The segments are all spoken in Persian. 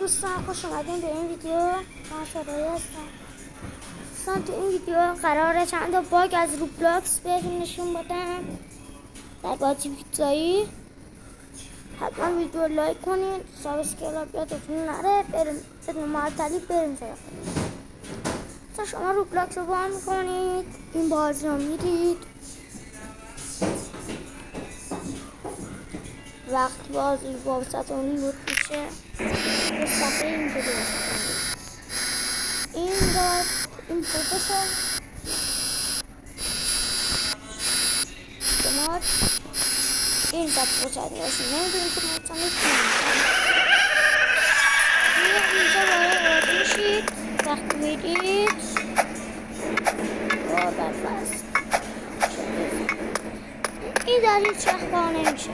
دوستان، خوش اومدین به این ویدیو. من شادایی هستم. دوستان تو این ویدیو قراره چند تا باگ از روبلاکس بهتون نشون بدم در بازی پیتزایی. حتما ویدیو لایک کنید، سابسکرایب یادتون نره. بدون معطلی بریم سراغ. تا شما روبلاکس رو باز میکنید، این بازی رو میرید. وقتی بازی واسهتون لود میشه به صفحه اینطوری این را این پروتش شما این صفحه رو چند راشون نمیدونید که مطمئن اینجا باید وارد میشید. وقتی میرید با برفست این در هیچ وقت کار نمیشه.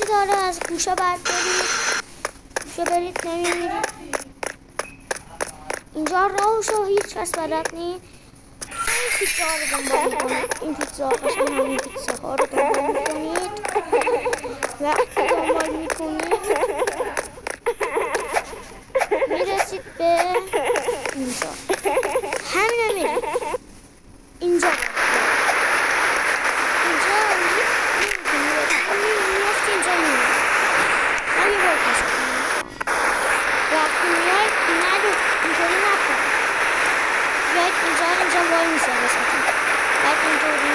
داره از گوشه برید نمیمیرید. اینجا راهشو هیچ کس بلد نیست. این پیتزا رو دنبال کنید. این پیتزا قشنگ همین پیتزا ها رو دنبال میکنید. وقتی دنبال میکنید میرسید به اینجا. همین میرید اینجا. اینجا وای میشه بعد اینطوری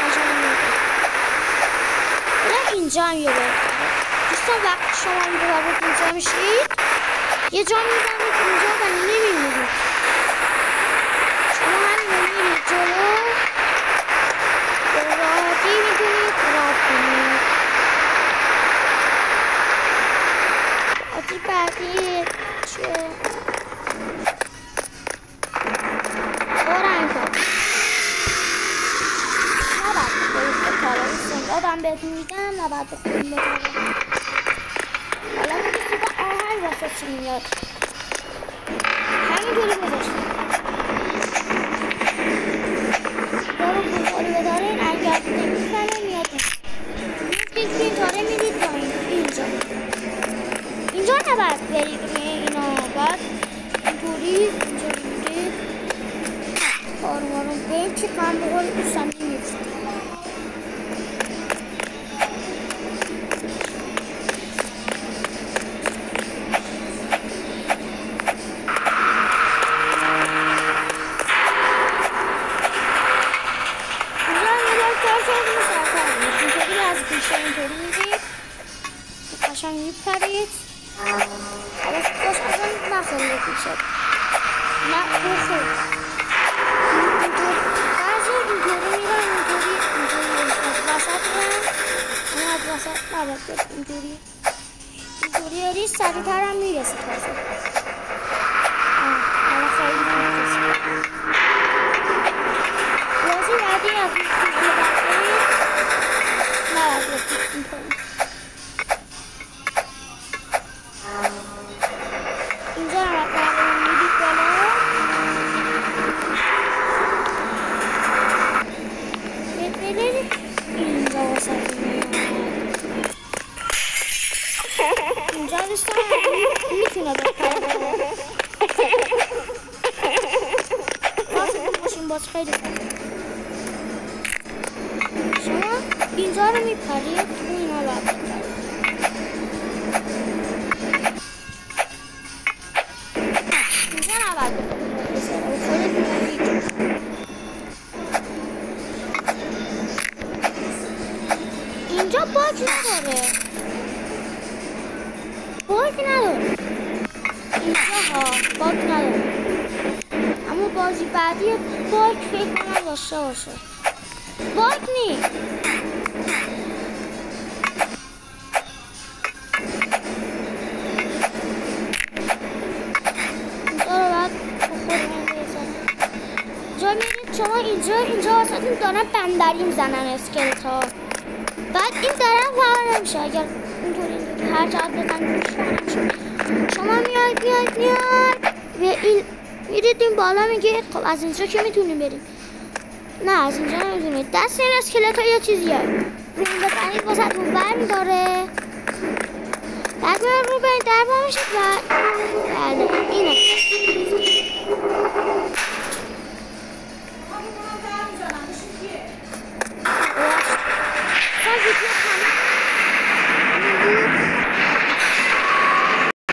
قشنگ میشه. اینجا هم یه بار دوستان وقتی شما این وارد اینجا میشید یه جا میزنید اینجا و نمیمیرید. شما همین رو میرید جلو به راحتی میتونید رد کنید. بازی بعدی چیه؟ آدم بهتون میگم نباید بخوریم بکنم. حالا میگه با آهنگ واسه چی میاد همینطوری گذاشتم. دارو بخوری بدارین اگر نمیزنه میاد این تاره میدید پایین. اینجا نباید برید روی اینا. باید اینطوری اینجا میدید آروم بریم که کام بخوری دوستان نمیدید. اینطوری میدید قشنگ میپرید. حالا باش ازن نخوری بکشد نه بخور. بعضی اینطوری میرن اینطوری از وسط میرن. این از وسط نباید بید اینطوری یاری سریعتر هم میرسید. حالا خیلی میرسید. بازی بعدی از این کنید نباید بید کنید. اینجا نباید میدید بالا ببینید اینجا واسه اینجا دوستان میتونه بپره باز ماشین باز خیلی شما اینجا رو میپرید تو اینا باید بپرید. اینجا نباید بپرید اینجا باگ نداره اینجا باگ نداره. اما بازی بعدی باگ فکر کنم داشته باشه. باگ نیست. اینجا رو باید بخوریم بزنیم. اینجا میرید شما اینجا واسهتون دارن بندری میزنن اسکلت ها. بعد این درم فعال نمیشه اگر اینطوری هر جهت بزنید شما میاد و این میرید این بالا میگید خب از اینجا که میتونیم بریم. نه از اینجا نمیتونید. دست این اسکلت ها یه چیزیه رو این بزنید واسهتون برمیداره. بعد رو به این در با میشید و بله اینه